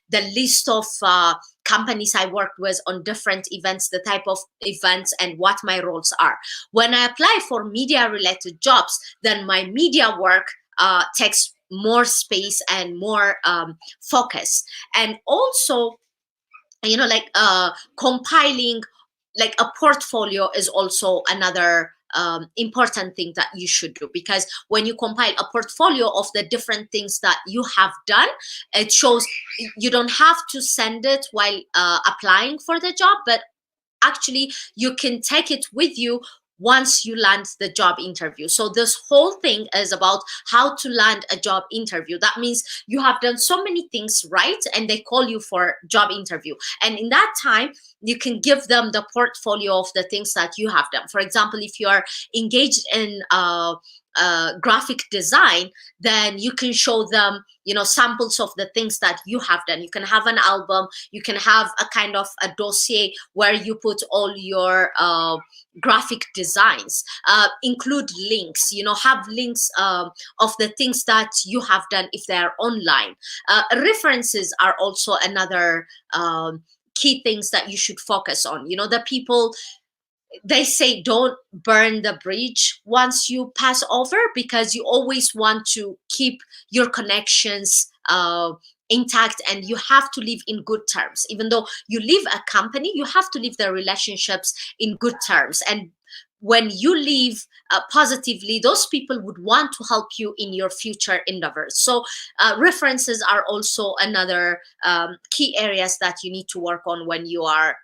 The list of companies I worked with on different events, the type of events, and what my roles are. When I apply for media related jobs, then my media work takes more space and more focus. And also, like compiling like a portfolio is also another important thing that you should do, because when you compile a portfolio of the different things that you have done, it shows you don't have to send it while applying for the job, but actually you can take it with you once you land the job interview. So this whole thing is about how to land a job interview. That means you have done so many things right, and they call you for job interview, and in that time you can give them the portfolio of the things that you have done. For example, if you are engaged in graphic design, then you can show them samples of the things that you have done. You can have an album, you can have a kind of a dossier where you put all your graphic designs, include links, have links of the things that you have done if they are online. References are also another key things that you should focus on. The people, they say don't burn the bridge once you pass over, because you always want to keep your connections intact, and you have to live in good terms. Even though you leave a company, you have to leave the relationships in good terms. And when you leave positively, those people would want to help you in your future endeavors. So references are also another key areas that you need to work on when you are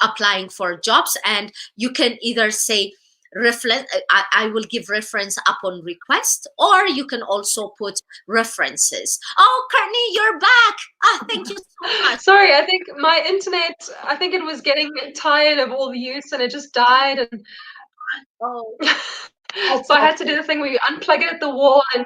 applying for jobs. And you can either say I will give reference upon request, or you can also put references. Oh, Courtney, you're back. Thank you so much. Sorry, I think my internet, I think it was getting tired of all the use and it just died. And Oh, so I okay. had to do the thing where you unplug it at the wall and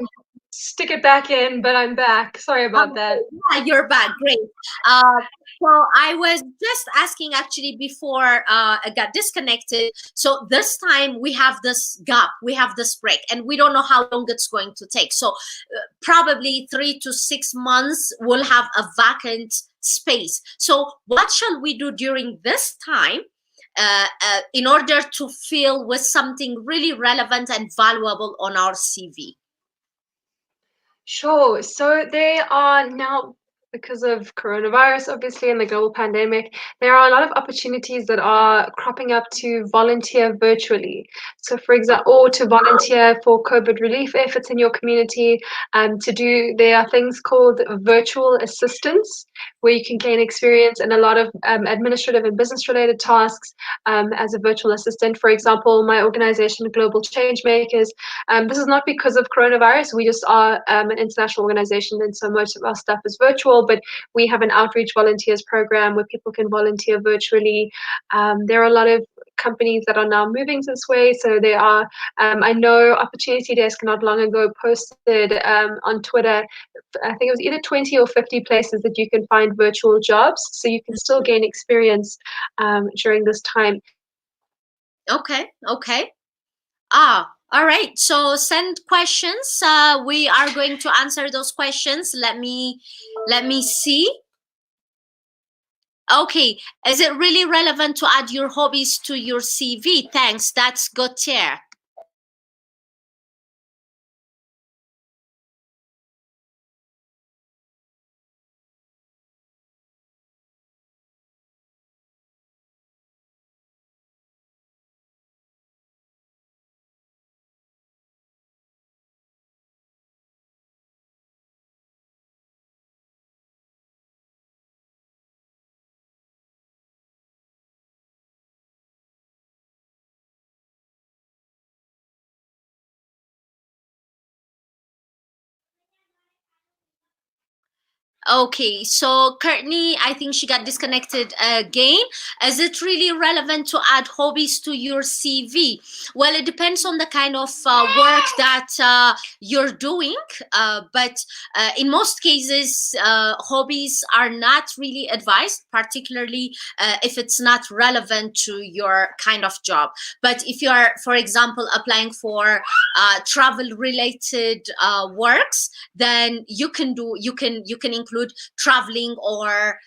stick it back in, but I'm back. Sorry about that. Yeah, you're back. Great. Uh, so I was just asking actually before I got disconnected. So this time we have this gap, we have this break, and we don't know how long it's going to take. So probably 3 to 6 months we'll have a vacant space. So what shall we do during this time in order to fill with something really relevant and valuable on our CV? Sure. So they are now, because of coronavirus, obviously, and the global pandemic, there are a lot of opportunities that are cropping up to volunteer virtually. So, for example, or to volunteer for COVID relief efforts in your community. There are things called virtual assistants, where you can gain experience in a lot of administrative and business related tasks as a virtual assistant. For example, my organization, Global Changemakers, this is not because of coronavirus. We just are an international organization, and so most of our stuff is virtual. But we have an outreach volunteers program where people can volunteer virtually. There are a lot of companies that are now moving this way. So there are, I know Opportunity Desk not long ago posted on Twitter, I think it was either 20 or 50 places that you can find virtual jobs. So you can still gain experience during this time. Okay. Okay. All right. So send questions. We are going to answer those questions. Let me see. Okay. Is it really relevant to add your hobbies to your CV? Thanks. That's Gautier. Okay, so Courtney, I think she got disconnected again. Is it really relevant to add hobbies to your CV? Well, it depends on the kind of work that you're doing, but in most cases, hobbies are not really advised, particularly if it's not relevant to your kind of job. But if you are, for example, applying for travel related works, then you can include traveling or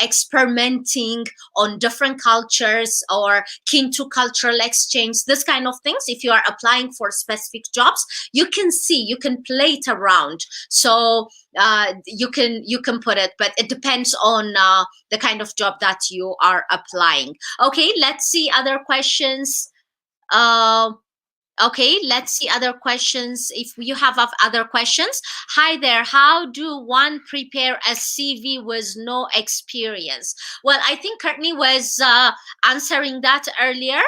experimenting on different cultures or keen to cultural exchange, this kind of things. If you are applying for specific jobs, you can play it around. So you can put it, but it depends on the kind of job that you are applying. Okay, let's see other questions. uh, Okay, let's see other questions. If you have other questions, hi there. How do one prepare a CV with no experience? Well, I think Courtney was answering that earlier.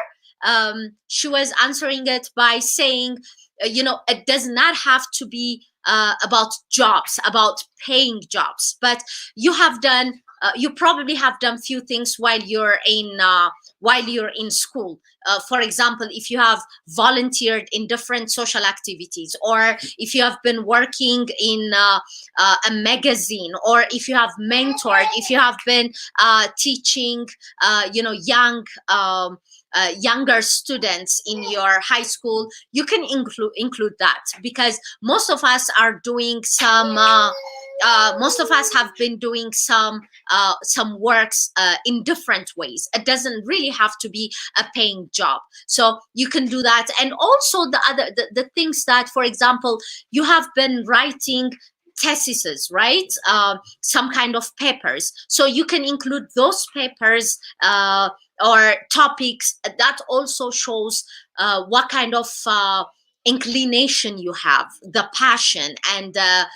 She was answering it by saying, it does not have to be about jobs, about paying jobs, but you have done. You probably have done few things while you're in school. For example, if you have volunteered in different social activities, or if you have been working in a magazine, or if you have mentored, if you have been teaching younger students in your high school, you can include that, because most of us have been doing some works in different ways. It doesn't really have to be a paying job, so you can do that. And also the things that, for example, you have been writing theses, right? Some kind of papers, so you can include those papers or topics. That also shows what kind of inclination you have, the passion, and the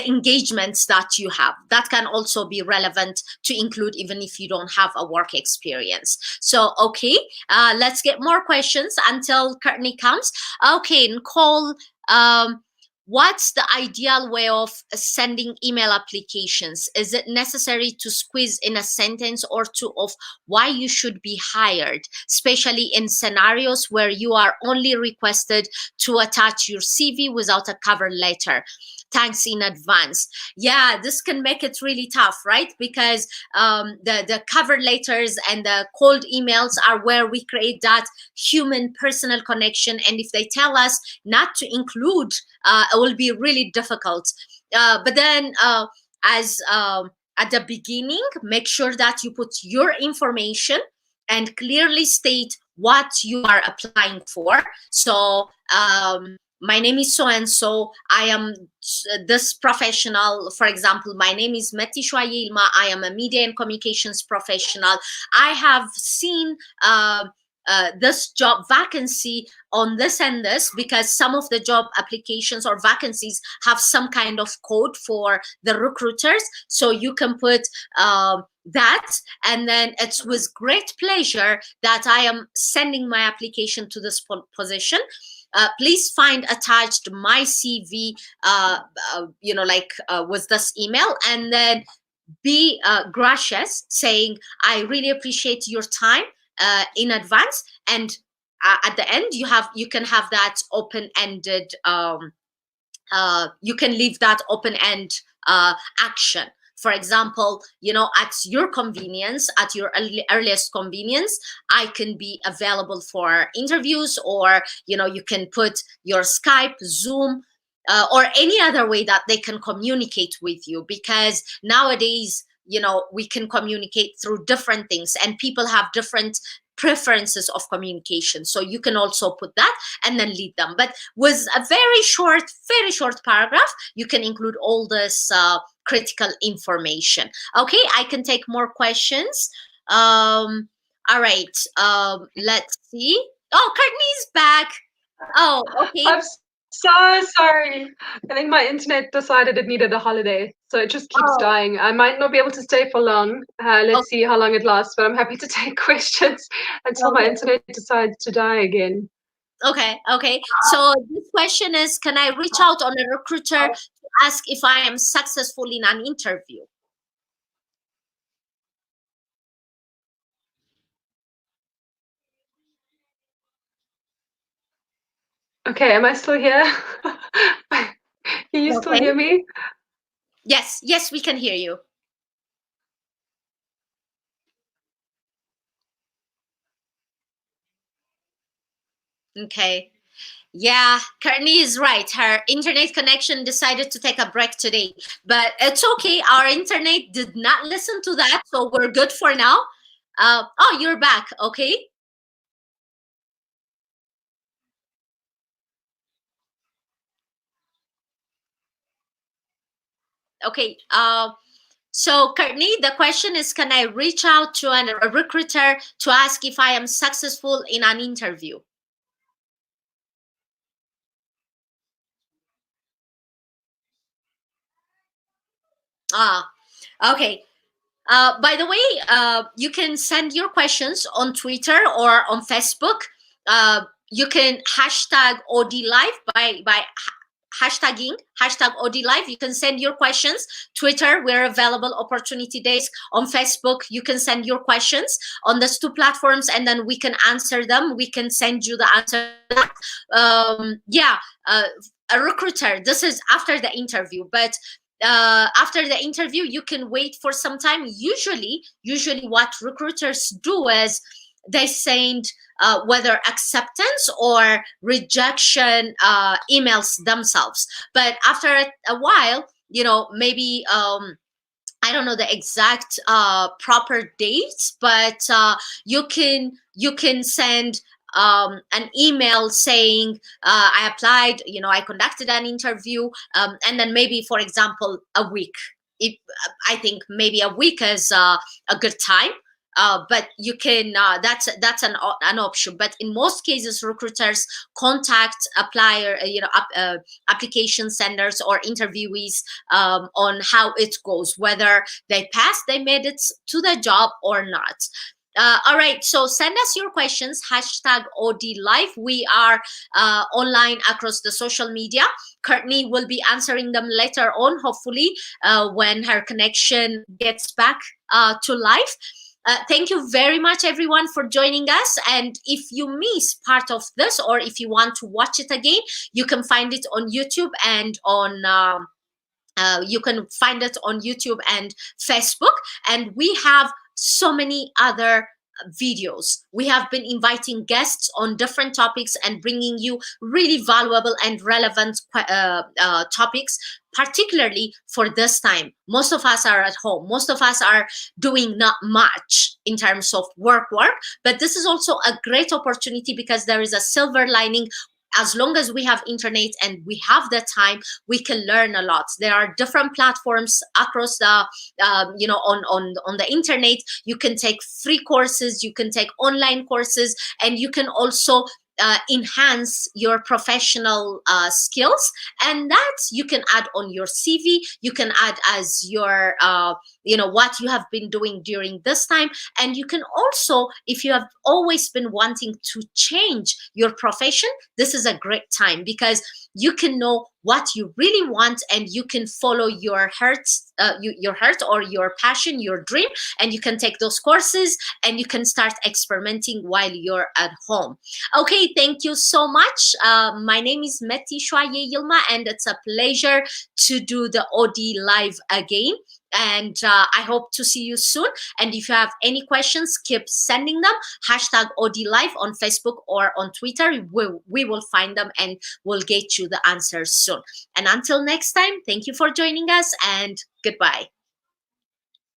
engagements that you have. That can also be relevant to include, even if you don't have a work experience. So okay, let's get more questions until Courtney comes. Okay, Nicole, what's the ideal way of sending email applications? Is it necessary to squeeze in a sentence or two of why you should be hired, especially in scenarios where you are only requested to attach your CV without a cover letter? Thanks in advance. Yeah, this can make it really tough, right? Because the cover letters and the cold emails are where we create that human personal connection, and if they tell us not to include, it will be really difficult. But then as at the beginning, make sure that you put your information and clearly state what you are applying for. So my name is so and so. I am this professional. For example, my name is Meti Shwayilma. I am a media and communications professional. I have seen this job vacancy on this and this, because some of the job applications or vacancies have some kind of code for the recruiters. So you can put that, and then it's with great pleasure that I am sending my application to this position. Please find attached my CV, with this email, and then be gracious, saying, I really appreciate your time in advance. And at the end, you can have that open-ended. You can leave that open-end action. For example, at your convenience, at your earliest convenience, I can be available for interviews, or you can put your Skype, Zoom, or any other way that they can communicate with you, because nowadays we can communicate through different things, and people have different preferences of communication. So you can also put that and then lead them, but with a very short paragraph, you can include all this critical information. Okay, I can take more questions. All right, let's see. Oh, Courtney's back. Oh, okay. I'm so sorry. I think my internet decided it needed a holiday, so it just keeps dying. I might not be able to stay for long. Let's see how long it lasts, but I'm happy to take questions until my internet decides to die again. Okay, okay. So this question is, can I reach out on a recruiter to ask if I am successful in an interview? Okay, am I still here? Can you still Okay. hear me? Yes, yes, we can hear you. Okay. Yeah, Courtney is right. Her internet connection decided to take a break today, but it's okay. Our internet did not listen to that, so we're good for now. Oh, you're back. Okay. Okay. So, Courtney, the question is, can I reach out to a recruiter to ask if I am successful in an interview? Ah, okay. By the way, you can send your questions on Twitter or on Facebook. You can hashtag OD Live by hashtagging hashtag OD Live. You can send your questions. Twitter, we're available. Opportunity Days on Facebook. You can send your questions on those two platforms, and then we can answer them. We can send you the answer. Yeah, a recruiter. This is after the interview, but after the interview you can wait for some time. Usually what recruiters do is they send whether acceptance or rejection emails themselves, but after a while, maybe I don't know the exact proper dates, but you can send an email saying I applied, I conducted an interview, and then maybe, for example, a week. I think maybe a week is a good time. But you can that's an option. But in most cases, recruiters contact applier, application senders or interviewees on how it goes, whether they pass, they made it to the job or not. All right, so send us your questions, hashtag OD Live. We are online across the social media. Courtney will be answering them later on, hopefully, when her connection gets back to life. Thank you very much, everyone, for joining us. And if you miss part of this, or if you want to watch it again, you can find it on YouTube and on you can find it on YouTube and Facebook. And we have so many other videos. We have been inviting guests on different topics and bringing you really valuable and relevant topics, particularly for this time. Most of us are at home. Most of us are doing not much in terms of work, but this is also a great opportunity because there is a silver lining. As long as we have internet and we have the time, we can learn a lot. There are different platforms across the on the internet. You can take free courses, you can take online courses, and you can also enhance your professional skills, and that you can add on your CV. You can add as your what you have been doing during this time. And you can also, if you have always been wanting to change your profession, this is a great time because you can know what you really want and you can follow your heart, your heart or your passion, your dream, and you can take those courses and you can start experimenting while you're at home. Okay, thank you so much. My name is Meti Shwaye Yilma, and it's a pleasure to do the OD Live again. And I hope to see you soon. And if you have any questions, keep sending them. Hashtag OD Live on Facebook or on Twitter. We will find them and we'll get you the answers soon. And until next time, thank you for joining us and goodbye.